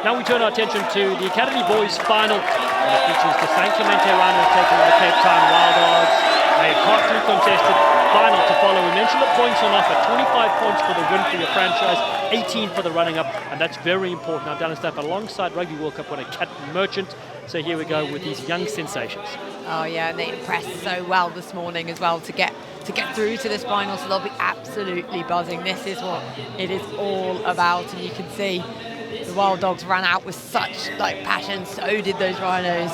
Now we turn our attention to the Academy Boys final, and it features the St. Clemente Rhinos taking on the Cape Town Wild Dogs. A hotly contested final to follow. We mentioned the points on offer, 25 points for the win for your franchise, 18 for the running up, and that's very important. Now, Dallin Staff alongside Rugby World Cup winner Cat Merchant. So here we go with these young sensations. Oh yeah, and they impressed so well this morning as well to get through to this final, so they'll be absolutely buzzing. This is what it is all about, and you can see the Wild Dogs ran out with such passion, so did those Rhinos.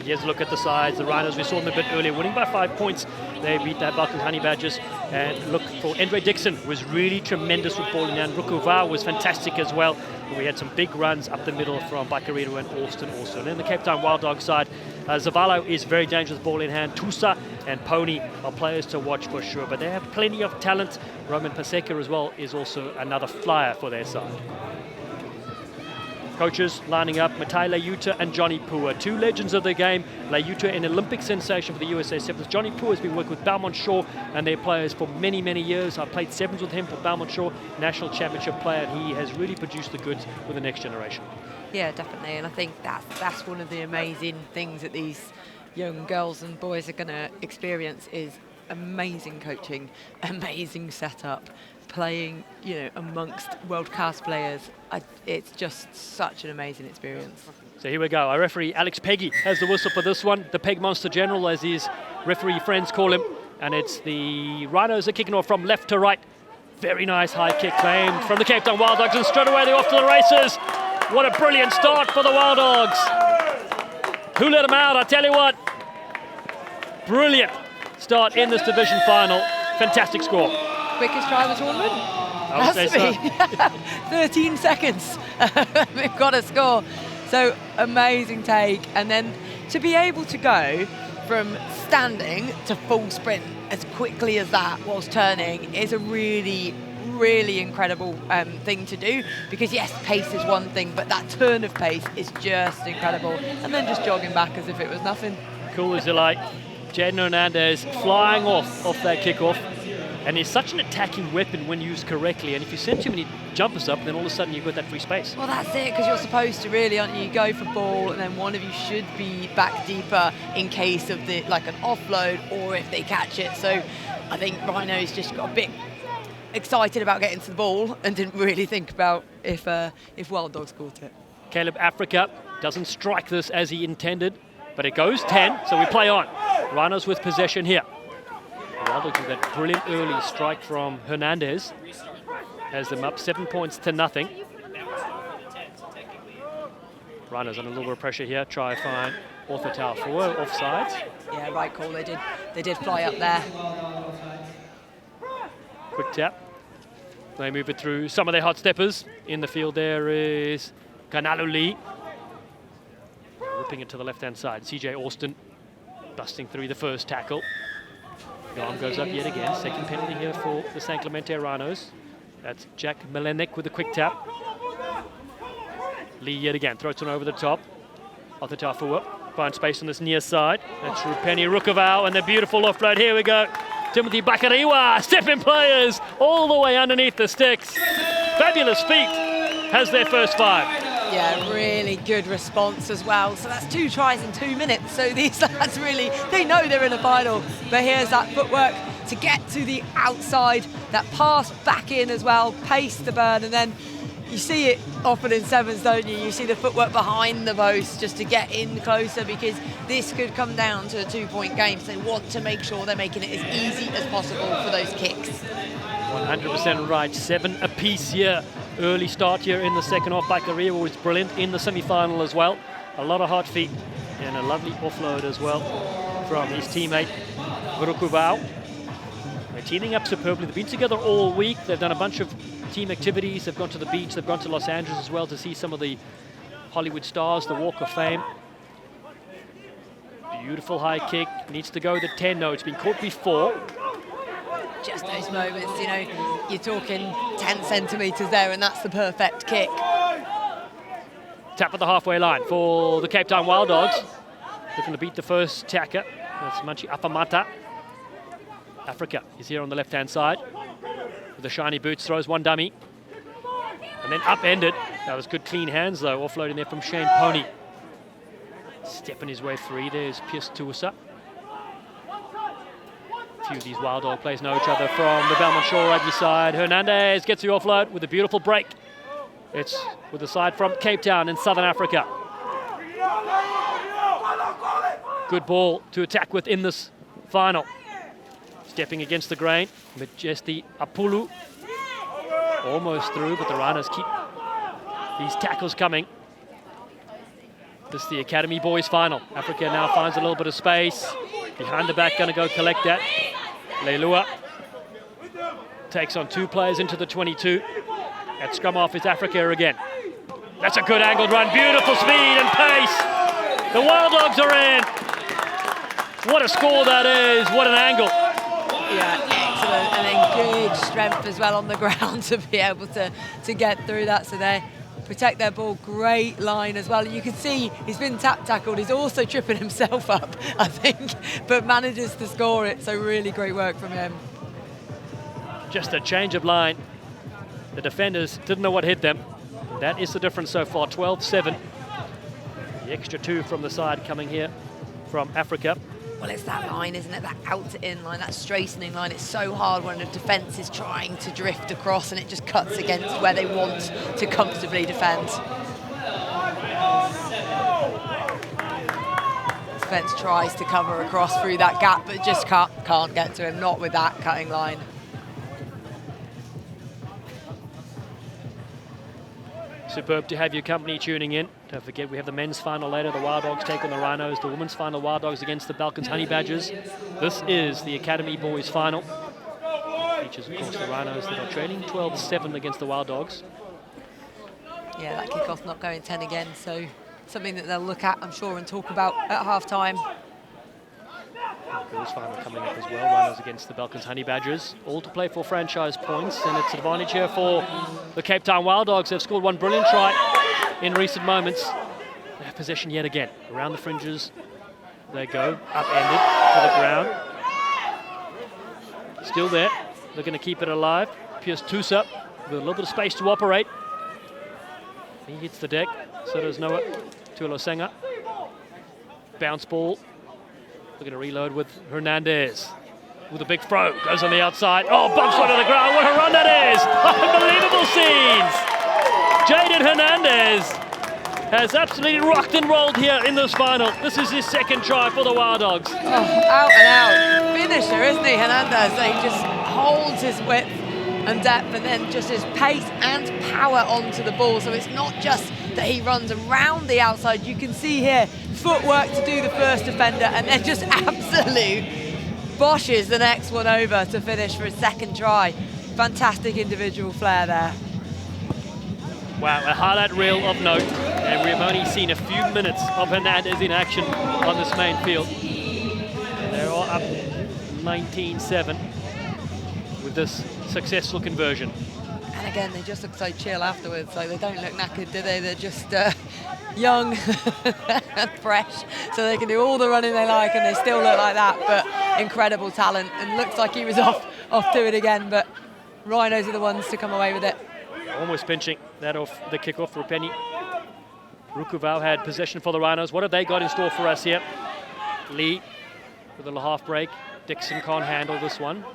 Here's a look at the sides. The Rhinos, we saw them a bit earlier, winning by 5 points. They beat the Balkan Honey Badgers. And look for Andre Dixon, was really tremendous with ball in hand. Rukova was fantastic as well. And we had some big runs up the middle from Bakarino and Austin also. And then the Cape Town Wild Dog side, Zavalo is very dangerous ball in hand. Tusa and Pony are players to watch for sure. But they have plenty of talent. Roman Paseka as well is also another flyer for their side. Coaches lining up, Matai Layuta and Johnny Pua, two legends of the game. Layuta, an Olympic sensation for the USA Sevens. Johnny Pua has been working with Belmont Shore and their players for many, many years. I played sevens with him for Belmont Shore, national championship player, and he has really produced the goods for the next generation. Yeah, definitely, and I think that's one of the amazing things that these young girls and boys are going to experience is amazing coaching, amazing setup, playing, amongst world-class players. It's just such an amazing experience. So here we go. Our referee, Alex Peggy, has the whistle for this one. The Peg Monster General, as his referee friends call him. And it's the Rhinos are kicking off from left to right. Very nice high kick claimed from the Cape Town Wild Dogs, and straight away they're off to the races. What a brilliant start for the Wild Dogs. Who let them out? I tell you what. Brilliant start in this division final. Fantastic score. Quickest try of the tournament? I would say so. 13 seconds. We've got a score. So amazing take. And then to be able to go from standing to full sprint as quickly as that whilst turning is a really, really incredible thing to do, because yes, pace is one thing, but that turn of pace is just incredible. And then just jogging back as if it was nothing. Cool as you like. Jaden Hernandez flying off that kickoff. And he's such an attacking weapon when used correctly. And if you send too many jumpers up, then all of a sudden you've got that free space. Well, that's it, because you're supposed to really, aren't you? You go for ball, and then one of you should be back deeper in case of an offload, or if they catch it. So I think Rhino's just got a bit excited about getting to the ball and didn't really think about if Wild Dogs caught it. Caleb Africa doesn't strike this as he intended, but it goes 10, so we play on. Rhinos with possession here. Wild Dogs with that brilliant early strike from Hernandez has them up 7 points to nothing. Rhinos under a little bit of pressure here. Try to find Arthur Tau for offsides. Yeah, right call. They did fly up there. Quick tap. They move it through some of their hot steppers. In the field there is Kanalu Lee. Whipping it to the left-hand side. CJ Austin busting through the first tackle. The arm goes up yet again. Second penalty here for the St. Clemente Rhinos. That's Jack Melenek with a quick tap. Lee yet again, throws it over the top. Arthur Tafua finds space on this near side. That's Rupeni Rukovau and the beautiful offload. Here we go. Timothy Bakariwa, stepping players all the way underneath the sticks. Fabulous feet, has their first 5. Yeah, really good response as well. So that's 2 tries in 2 minutes. So these lads really, they know they're in a final. But here's that footwork to get to the outside, that pass back in as well, pace to burn, and then you see it often in sevens, don't you? You see the footwork behind the post just to get in closer, because this could come down to a 2-point game. So they want to make sure they're making it as easy as possible for those kicks. 100% right, 7 apiece here. Early start here in the second half. Bakaria was brilliant in the semi-final as well. A lot of hard feet and a lovely offload as well from his teammate Rukubau. They're teaming up superbly. They've been together all week. They've done a bunch of team activities. They've gone to the beach. They've gone to Los Angeles as well to see some of the Hollywood stars, the Walk of Fame. Beautiful high kick. Needs to go to 10. No, it's been caught before. Just those moments, you're talking 10 centimetres there, and that's the perfect kick. Tap at the halfway line for the Cape Town Wild Dogs. Looking to beat the first tacker. That's Manchi Apamata. Africa is here on the left-hand side. With the shiny boots, throws one dummy. And then upended That was good clean hands though, offloading there from Shane Pony. Stepping his way free, there's Piers Tuisa. A few of these Wild Dog players know each other from the Belmont Shore Rugby side. Hernandez gets the offload with a beautiful break. It's with the side from Cape Town in Southern Africa. Good ball to attack with in this final. Stepping against the grain, Majesti Apulu. Almost through, but the Rhinos keep these tackles coming. This is the Academy Boys final. Africa now finds a little bit of space. Behind the back, going to go collect that. Leilua takes on 2 players into the 22. At scrum off is Africa again. That's a good angled run. Beautiful speed and pace. The Wild Dogs are in. What a score that is. What an angle. Yeah, excellent. And then good strength as well on the ground to be able to get through that. So they protect their ball. Great line as well. You can see he's been tackled. He's also tripping himself up, I think, but manages to score it. So really great work from him. Just a change of line. The defenders didn't know what hit them. That is the difference so far, 12-7. The extra 2 from the side coming here from Africa. Well, it's that line, isn't it? That out to in line, that straightening line. It's so hard when the defence is trying to drift across and it just cuts against where they want to comfortably defend. Defence tries to cover across through that gap, but just can't get to him, not with that cutting line. Superb to have your company tuning in. Don't forget, we have the men's final later. The Wild Dogs take on the Rhinos. The women's final, Wild Dogs against the Balkans Honey Badgers. This is the Academy Boys final. Features, of course, the Rhinos that are trailing 12-7 against the Wild Dogs. Yeah, that kickoff not going 10 again, so something that they'll look at, I'm sure, and talk about at half-time. Girls final coming up as well. Rhinos against the Balkans Honey Badgers. All to play for franchise points, and it's an advantage here for the Cape Town Wild Dogs. They've scored 1 brilliant try in recent moments. They have possession yet again. Around the fringes they go, upended to the ground. Still there. They're going to keep it alive. Piers Tuisa with a little bit of space to operate. He hits the deck. So does Noah Tuilosenga. Bounce ball. They're going to reload with Hernandez. With a big throw. Goes on the outside. Oh, bumps onto the ground. What a run that is. Unbelievable scenes. Jaden Hernandez has absolutely rocked and rolled here in this final. This is his 2nd try for the Wild Dogs. Oh, out and out. Finisher, isn't he, Hernandez? He just holds his width and depth and then just his pace and power onto the ball. So it's not just that he runs around the outside. You can see here footwork to do the first defender and then just absolute boshes the next one over to finish for his 2nd try. Fantastic individual flair there. Wow, a highlight reel of note, and we've only seen a few minutes of Hernandez in action on this main field. They're all up 19-7 with this successful conversion. And again, they just look so chill afterwards. Like, they don't look knackered, do they? They're just young and fresh, so they can do all the running they like, and they still look like that. But incredible talent, and looks like he was off to it again. But Rhinos are the ones to come away with it. Almost pinching that off the kickoff for Penny. Rukuvau had possession for the Rhinos. What have they got in store for us here? Lee with a little half break. Dixon can't handle this one.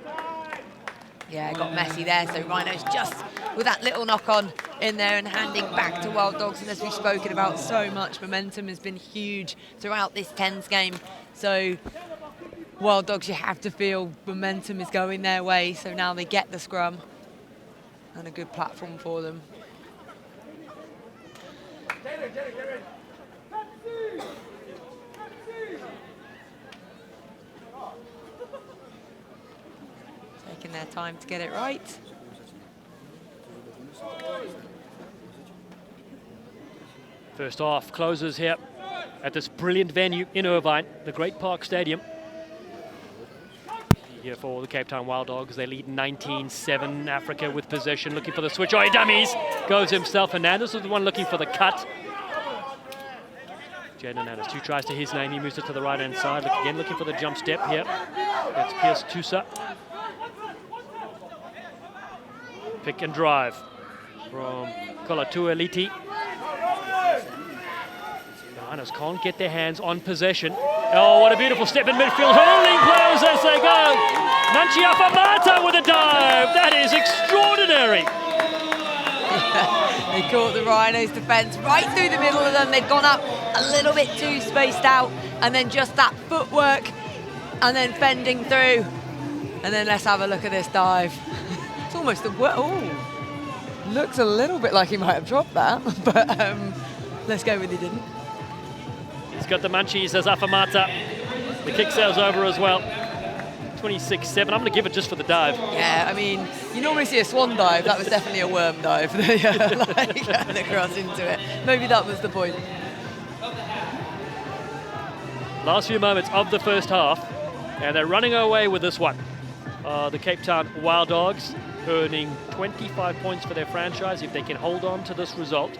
Yeah, it got messy there, so Rhinos just with that little knock-on in there and handing back to Wild Dogs. And as we've spoken about so much, momentum has been huge throughout this 10s game. So Wild Dogs, you have to feel momentum is going their way. So now they get the scrum and a good platform for them. Taking their time to get it right. First half closes here at this brilliant venue in Irvine, the Great Park Stadium. Here for the Cape Town Wild Dogs, they lead 19-7. Africa with possession, looking for the switch. Oh, he dummies! Goes himself. Hernandez was the one looking for the cut. Jaden Hernandez, 2 tries to his name. He moves it to the right-hand side. Again, looking for the jump step here. That's Piers Tuisa. Pick and drive. from Kolatualiti. The Rhinos can't get their hands on possession. Oh, what a beautiful step in midfield. Holding players as they go. Nanchi Afamata with a dive. That is extraordinary. They caught the Rhinos defence right through the middle of them. They'd gone up a little bit too spaced out, and then just that footwork, and then fending through. And then let's have a look at this dive. It's almost a... Oh, looks a little bit like he might have dropped that, but let's go with he didn't. He's got the munchies as Afamata. The kick sails over as well. 26-7. I'm going to give it just for the dive. Yeah, I mean, you normally see a swan dive. That was definitely a worm dive. Like, and across into it. Maybe that was the point. Last few moments of the first half, and they're running away with this one. The Cape Town Wild Dogs earning 25 points for their franchise if they can hold on to this result.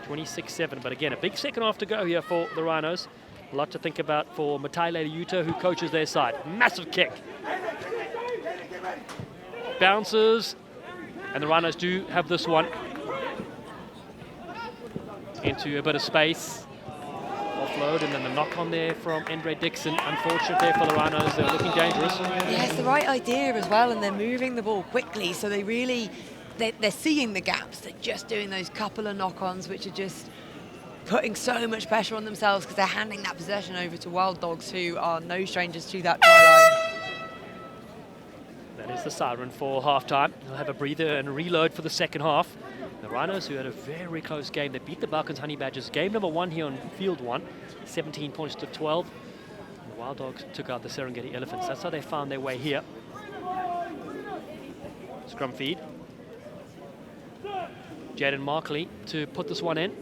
26-7, but again, a big second half to go here for the Rhinos. A lot to think about for Matai Leuta, who coaches their side. Massive kick. Bounces, and the Rhinos do have this one into a bit of space. Offload, and then the knock on there from Andre Dixon. Unfortunate there for the Rhinos. They're looking dangerous. Yeah, it's the right idea as well, and they're moving the ball quickly, so they really, they're seeing the gaps. They're just doing those couple of knock-ons, which are just putting so much pressure on themselves because they're handing that possession over to Wild Dogs, who are no strangers to that try line. That is the siren for half-time. They'll have a breather and reload for the second half. The Rhinos, who had a very close game, they beat the Balkans Honey Badgers. Game number 1 here on field 1, 17 points to 12. And the Wild Dogs took out the Serengeti Elephants. That's how they found their way here. Scrum feed. Jaden Markley to put this one in.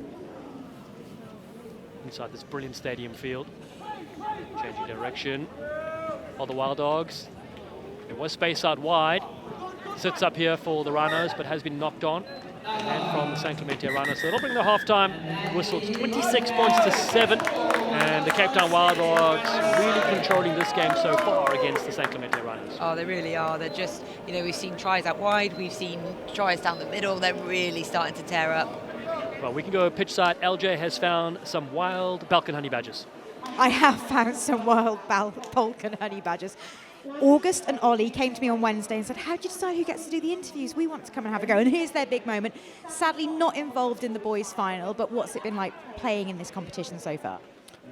Inside this brilliant stadium field. Changing direction. All the Wild Dogs. There was space out wide. Sits up here for the Rhinos, but has been knocked on. And from the San Clemente Rhinos. So they'll bring the half-time whistle. 26 points to 7. And the Cape Town Wild Dogs really controlling this game so far against the San Clemente Rhinos. Oh, they really are. They're just, you know, we've seen tries out wide. We've seen tries down the middle. They're really starting to tear up. Well, we can go pitch side. LJ has found some wild Balkan Honey Badgers. I have found some wild Balkan Honey Badgers. August and Ollie came to me on Wednesday and said, how do you decide who gets to do the interviews? We want to come and have a go. And here's their big moment. Sadly not involved in the boys' final, but what's it been like playing in this competition so far?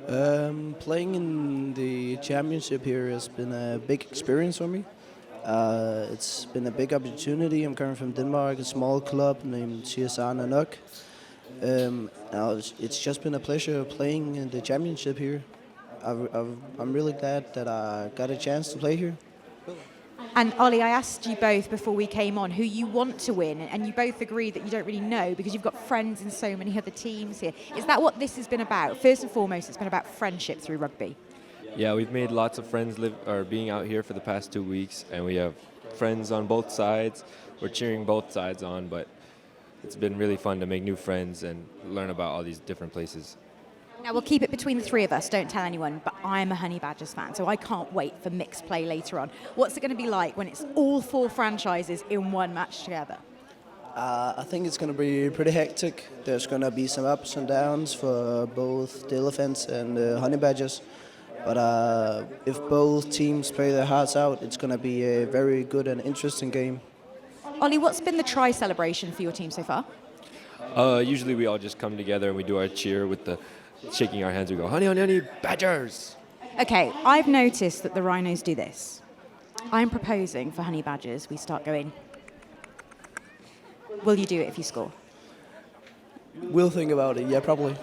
Playing in the championship here has been a big experience for me. It's been a big opportunity. I'm coming from Denmark, a small club named CSR Nanok. It's just been a pleasure playing in the championship here. I'm really glad that I got a chance to play here. And Ollie, I asked you both before we came on who you want to win, and you both agreed that you don't really know because you've got friends in so many other teams here. Is that what this has been about? First and foremost, it's been about friendship through rugby. Yeah, we've made lots of friends being out here for the past 2 weeks, and we have friends on both sides. We're cheering both sides on, but it's been really fun to make new friends and learn about all these different places. Now, we'll keep it between the three of us, don't tell anyone, but I'm a Honey Badgers fan, so I can't wait for mixed play later on. What's it going to be like when it's all 4 franchises in one match together? I think it's going to be pretty hectic. There's going to be some ups and downs for both the Elephants and the Honey Badgers. But if both teams play their hearts out, it's going to be a very good and interesting game. Ollie, what's been the try celebration for your team so far? Usually we all just come together and we do our cheer with the shaking our hands. We go, honey, honey, honey, Badgers! Okay, I've noticed that the Rhinos do this. I'm proposing for Honey Badgers we start going. Will you do it if you score? We'll think about it, yeah, probably.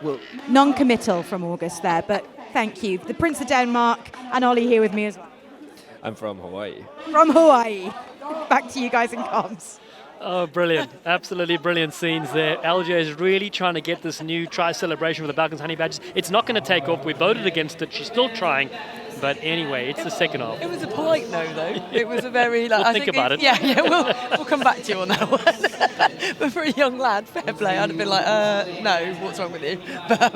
We'll. Non-committal from August there, but thank you. The Prince of Denmark and Ollie here with me as well. I'm from Hawaii. From Hawaii. Back to you guys in comms. Oh, brilliant. Absolutely brilliant scenes there. LJ is really trying to get this new try celebration for the Balkans Honey Badgers. It's not going to take off. We voted against it. She's still trying. But anyway, it's the second half. It was a polite no, though. It was a very like. We'll I think think about it. Yeah, we'll come back to you on that one. But for a young lad, fair play. I'd have been like, no, what's wrong with you? But,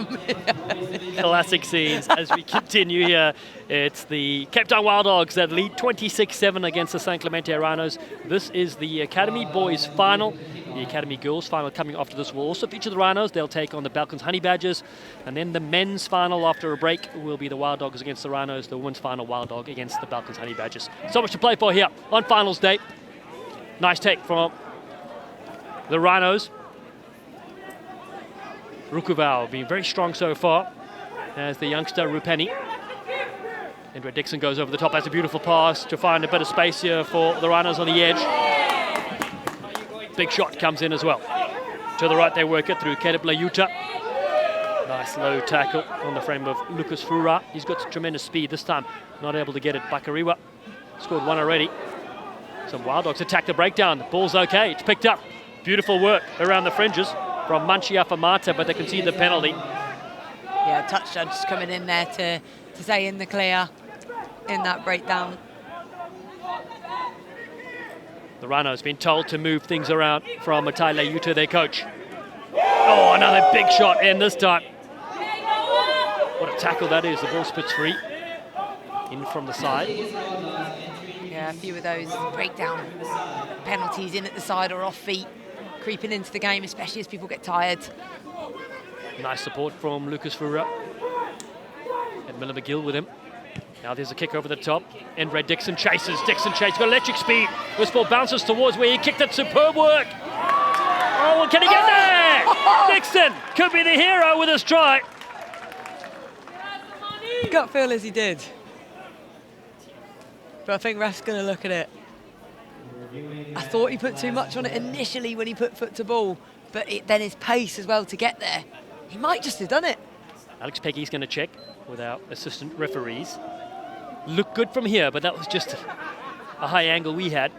Classic scenes as we continue here. It's the Cape Town Wild Dogs that lead 26-7 against the San Clemente Rhinos. This is the Academy Boys final. The Academy Girls final coming after this will also feature the Rhinos. They'll take on the Balkans Honey Badgers. And then the men's final after a break will be the Wild Dogs against the Rhinos. The women's final, Wild Dog against the Balkans Honey Badgers. So much to play for here on finals day. Nice take from the Rhinos. Rukuvau being very strong so far as the youngster Rupeni. And Dixon goes over the top. That's a beautiful pass to find a bit of space here for the Rhinos on the edge. Big shot comes in as well. To the right they work it through Caleb Layuta. Nice low tackle on the frame of Lucas Fura. He's got tremendous speed this time. Not able to get it. Bakariwa scored one already. Some Wild Dogs attack the breakdown. The ball's okay. It's picked up. Beautiful work around the fringes from Manchia Famata, but they concede the penalty. yeah, touch judge coming in there to stay in the clear in that breakdown. The Rhinos been told to move things around from Matai Layuta, their coach. Oh, another big shot in this time. What a tackle that is. The ball spits free. In from the side. Yeah, a few of those breakdown penalties in at the side or off feet, creeping into the game, especially as people get tired. Nice support from Lucas Fura. And Miller McGill with him. Now there's a kick over the top. Andre Dixon chases. Dixon chases. Got electric speed. This ball bounces towards where he kicked it. Superb work. Oh, can he get there? Dixon could be the hero with his try. Gut feel as he did. But I think ref's going to look at it. I thought he put too much on it initially when he put foot to ball, but then his pace as well to get there. He might just have done it. Alex Peggy's going to check with our assistant referees. Looked good from here, but that was just a high angle we had.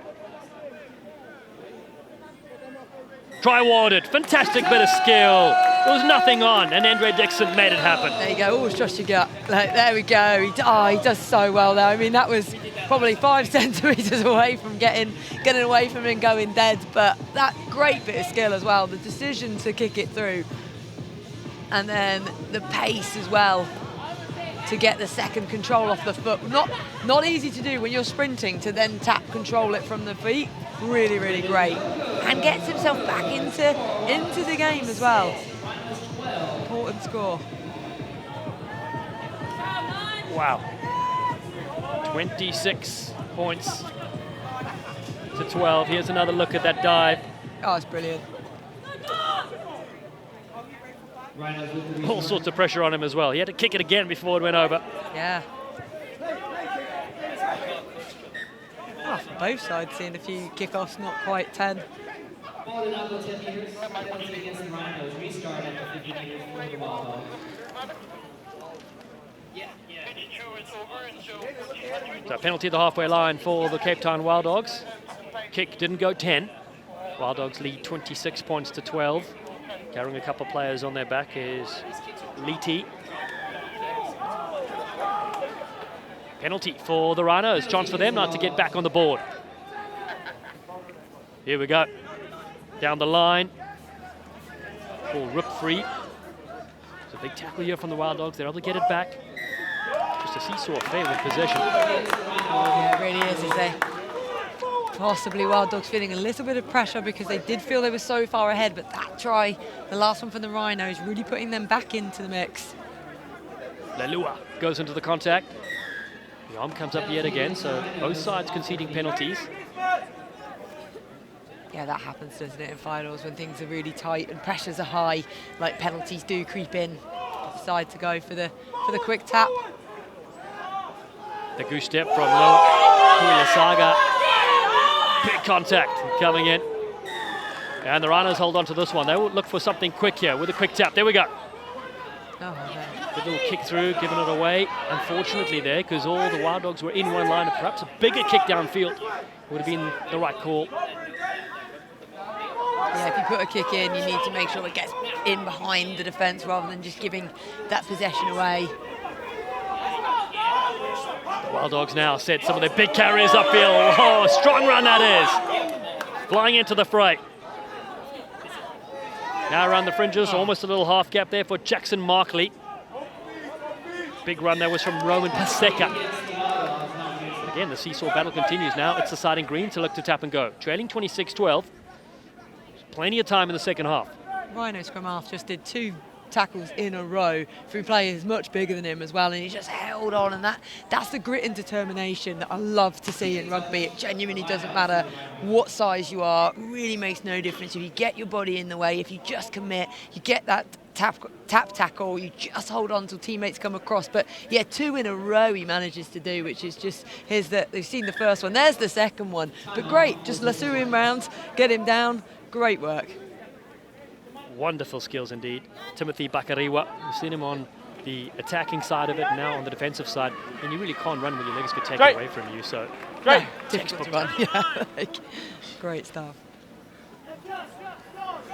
Try awarded. Fantastic bit of skill. There was nothing on, and Andre Dixon made it happen. There you go. Always trust your gut. Like, there we go. He does so well there. I mean, that was probably 5 centimetres away from getting away from him and going dead, but that great bit of skill as well. The decision to kick it through, and then the pace as well to get the second control off the foot. Not easy to do when you're sprinting, to then control it from the feet. Really, really great. And gets himself back into the game as well. Important score. Wow. 26 points to 12. Here's another look at that dive. Oh, it's brilliant. All sorts of pressure on him as well. He had to kick it again before it went over. Yeah. Oh, from both sides, seeing a few kickoffs, not quite 10. So penalty at the halfway line for the Cape Town Wild Dogs. Kick didn't go 10. Wild Dogs lead 26 points to 12. Carrying a couple of players on their back is Liti. Penalty for the Rhinos. Chance for them not to get back on the board. Here we go. Down the line. Ball ripped free. It's a big tackle here from the Wild Dogs. They're able to get it back. Just a seesaw affair with possession. Yeah, it really is, is they? Possibly Wild Dogs feeling a little bit of pressure because they did feel they were so far ahead, but that try, the last one from the Rhinos, really putting them back into the mix. Lelua goes into the contact. The arm comes up yet again, so both sides conceding penalties. Yeah, that happens, doesn't it, in finals when things are really tight and pressures are high, like penalties do creep in. Decide to go for the quick tap. The goose step from Loa Kuilasaga. Big contact coming in. And the Rhinos hold on to this one. They will look for something quick here with a quick tap. There we go. Oh, no. Good little kick through, giving it away. Unfortunately there, because all the Wild Dogs were in one line. Perhaps a bigger kick downfield would have been the right call. Yeah, if you put a kick in, you need to make sure it gets in behind the defence rather than just giving that possession away. The Wild Dogs now set some of their big carriers upfield. Oh, strong run that is. Flying into the fray. Now around the fringes, almost a little half gap there for Jackson Markley. Big run there was from Roman Paseka. Again, the seesaw battle continues now. It's the side in green to look to tap and go. Trailing 26-12. Plenty of time in the second half. Rhino scrum half just did 2 tackles in a row through players much bigger than him as well, and he just held on, and that's the grit and determination that I love to see in rugby. It genuinely doesn't matter what size you are. It really makes no difference if you get your body in the way, if you just commit, you get that tap tackle, you just hold on till teammates come across. But yeah, 2 in a row he manages to do, which is just they've seen the first one, there's the second one, but great, just lasso him round, get him down, great work. Wonderful skills indeed. Timothy Bakariwa, we've seen him on the attacking side of it, now on the defensive side, and you really can't run when your legs get taken away from you, so great. Difficult to run. Yeah. Great stuff.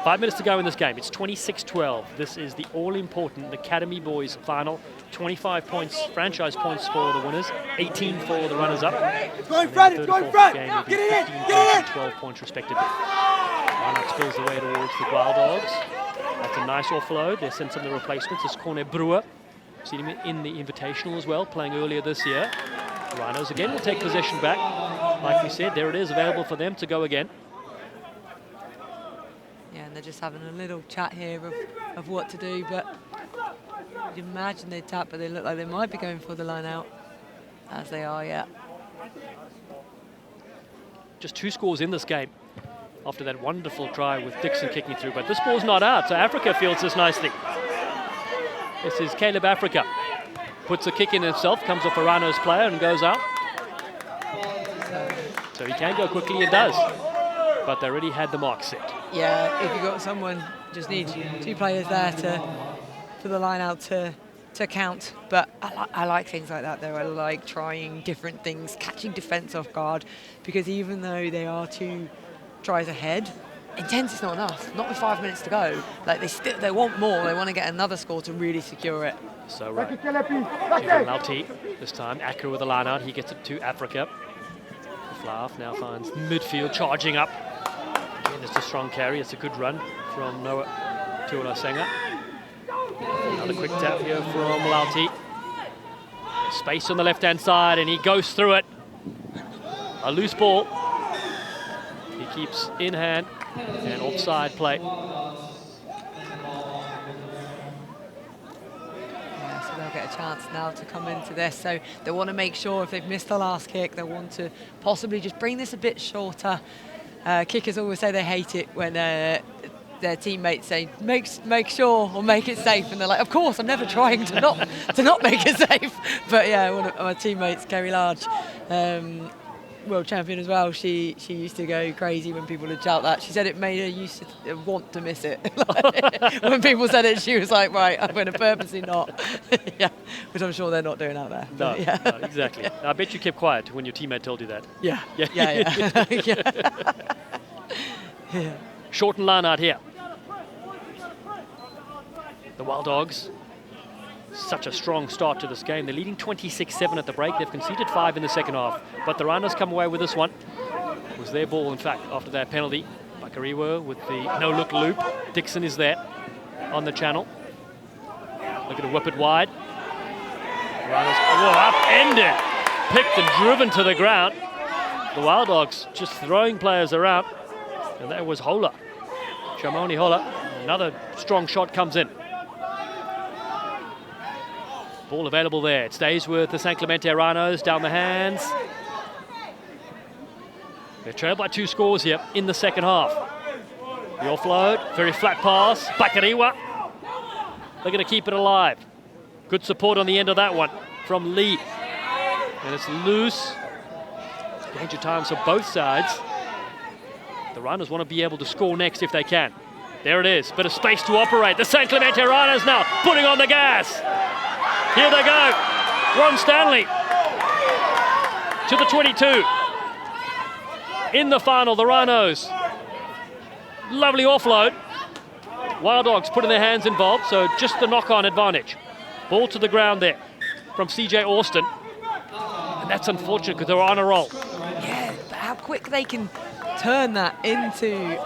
5 minutes to go in this game. It's 26-12. This is the all-important Academy Boys final. 25 points, franchise points for the winners, 18 for the runners-up. It's going front, it's going front! Get it in, get it in! 12 points respectively. Reinhardt spills the way towards the Wild Dogs. That's a nice offload. They sent some of the replacements. It's Corne Brewer. Seen him in the Invitational as well, playing earlier this year. The Rhinos again will take possession back. Like we said, there it is, available for them to go again. Yeah, and they're just having a little chat here of what to do, but you'd imagine they'd tap, but they look like they might be going for the line out, as they are, yeah. Just 2 scores in this game after that wonderful try with Dixon kicking through, but this ball's not out, so Africa fields this nicely. This is Caleb Africa. Puts a kick in himself, comes off a Rhinos player and goes out. So he can go quickly, it does. But they already had the mark set. Yeah, if you've got someone, just need 2 players there for the line out to count. But I like things like that, though. I like trying different things, catching defence off guard, because even though they are 2 tries ahead, intense is not enough. Not with 5 minutes to go. Like they want more. They want to get another score to really secure it. So right, Lauti this time. Acker with the line out. He gets it to Africa. Flav now finds midfield, charging up. Again, it's a strong carry. It's a good run from Noah Tuolasenga. Another quick tap here from Lauti. Space on the left-hand side, and he goes through it. A loose ball. He keeps in hand, and offside play. Yeah, so they'll get a chance now to come into this. So they want to make sure if they've missed the last kick, they want to possibly just bring this a bit shorter. Kickers always say they hate it when their teammates say make sure or make it safe, and they're like, of course, I'm never trying to not make it safe. But yeah, one of my teammates, Kerry Large, world champion as well, she used to go crazy when people would shout that. She said it made her used to want to miss it. When people said it, she was like, right, I'm going to purposely not. Yeah, which I'm sure they're not doing out there. No, yeah. No, exactly. Yeah. I bet you kept quiet when your teammate told you that. Yeah. Yeah. Short and line out here. The Wild Dogs, such a strong start to this game. They're leading 26-7 at the break. They've conceded 5 in the second half. But the Rhinos come away with this one. It was their ball, in fact, after that penalty. Bakariwa with the no-look loop. Dixon is there on the channel. Look at a whip it wide. The Rhinos, upended. Picked and driven to the ground. The Wild Dogs just throwing players around. And that was Hola. Shamoni Hola. Another strong shot comes in. Ball available there. It stays with the St. Clemente Rhinos down the hands. They're trailed by 2 scores here in the second half. The offload, very flat pass. Bakariwa. They're going to keep it alive. Good support on the end of that one from Lee. And it's loose. Danger times for both sides. The Rhinos want to be able to score next if they can. There it is, bit of space to operate. The St. Clemente Rhinos now putting on the gas. Here they go. Ron Stanley to the 22. In the final, the Rhinos. Lovely offload. Wild Dogs putting their hands involved, so just the knock-on advantage. Ball to the ground there from CJ Austin. And that's unfortunate because they were on a roll. Yeah, but how quick they can turn that into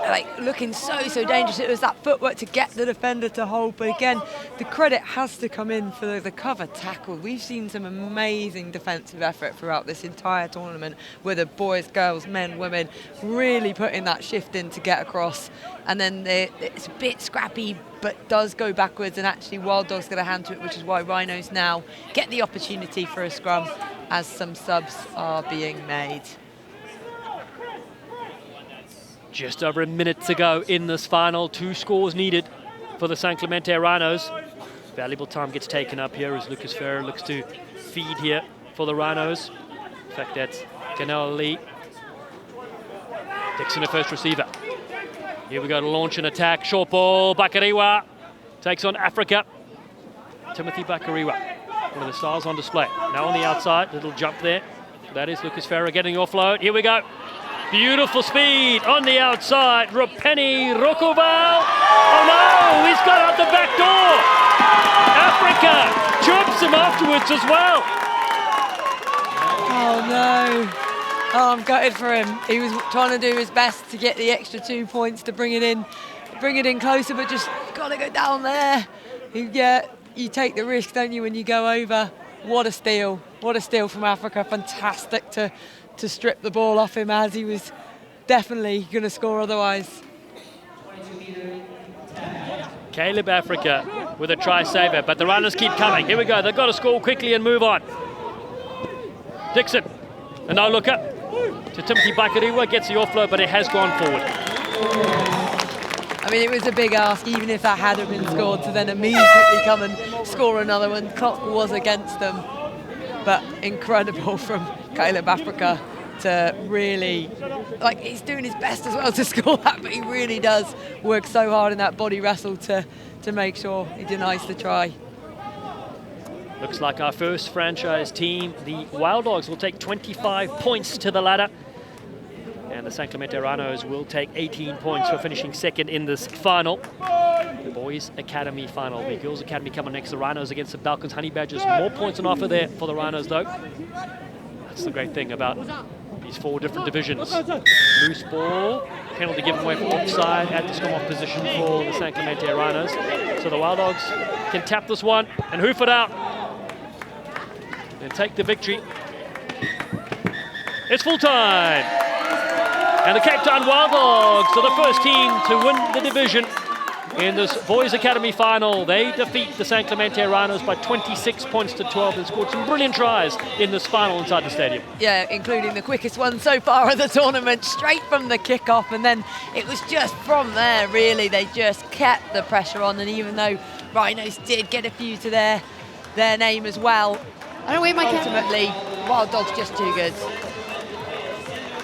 like looking so dangerous. It was that footwork to get the defender to hold, but again, the credit has to come in for the cover tackle. We've seen some amazing defensive effort throughout this entire tournament, whether boys, girls, men, women, really putting that shift in to get across. And then it's a bit scrappy, but does go backwards, and actually Wild Dogs get a hand to it, which is why Rhinos now get the opportunity for a scrum as some subs are being made. Just over a minute to go in this final. 2 scores needed for the San Clemente Rhinos. Valuable time gets taken up here as Lucas Ferrer looks to feed here for the Rhinos. In fact, that's Canal Lee. Dixon, a first receiver. Here we go to launch an attack. Short ball. Bakariwa takes on Africa. Timothy Bakariwa, one of the stars on display. Now on the outside, little jump there. That is Lucas Ferrer getting offload. Here we go. Beautiful speed on the outside. Rupeni Rokoval. Oh no, he's got out the back door. Africa chirps him afterwards as well. Oh no. Oh, I'm gutted for him. He was trying to do his best to get the extra 2 points to bring it in closer, but just got to go down there. Yeah, you take the risk, don't you, when you go over. What a steal. What a steal from Africa. Fantastic to strip the ball off him, as he was definitely going to score otherwise. Caleb Africa with a try saver, but the runners keep coming. Here we go. They've got to score quickly and move on. Dixon, a no-looker to Timothy Bakariwa, gets the offload, but it has gone forward. I mean, it was a big ask, even if that had been scored, to then immediately come and score another one. Clock was against them, but incredible from Caleb Africa to really, like, he's doing his best as well to score that, but he really does work so hard in that body wrestle to make sure he denies the try. Looks like our first franchise team, the Wild Dogs, will take 25 points to the ladder. And the San Clemente Rhinos will take 18 points for finishing second in this final. The Boys Academy final. The Girls Academy coming next. The Rhinos against the Balkans Honey Badgers. More points on offer there for the Rhinos, though. That's the great thing about these 4 different divisions. Loose ball. Penalty given away for offside at the scrum-off position for the San Clemente Rhinos. So the Wild Dogs can tap this one and hoof it out and take the victory. It's full time. And the Cape Town Wild Dogs are the first team to win the division in this Boys Academy final. They defeat the San Clemente Rhinos by 26 points to 12 and scored some brilliant tries in this final inside the stadium. Yeah, including the quickest one so far of the tournament, straight from the kickoff, and then it was just from there, really. They just kept the pressure on, and even though Rhinos did get a few to their name as well, I don't wait my ultimately, Wild Dogs just too good.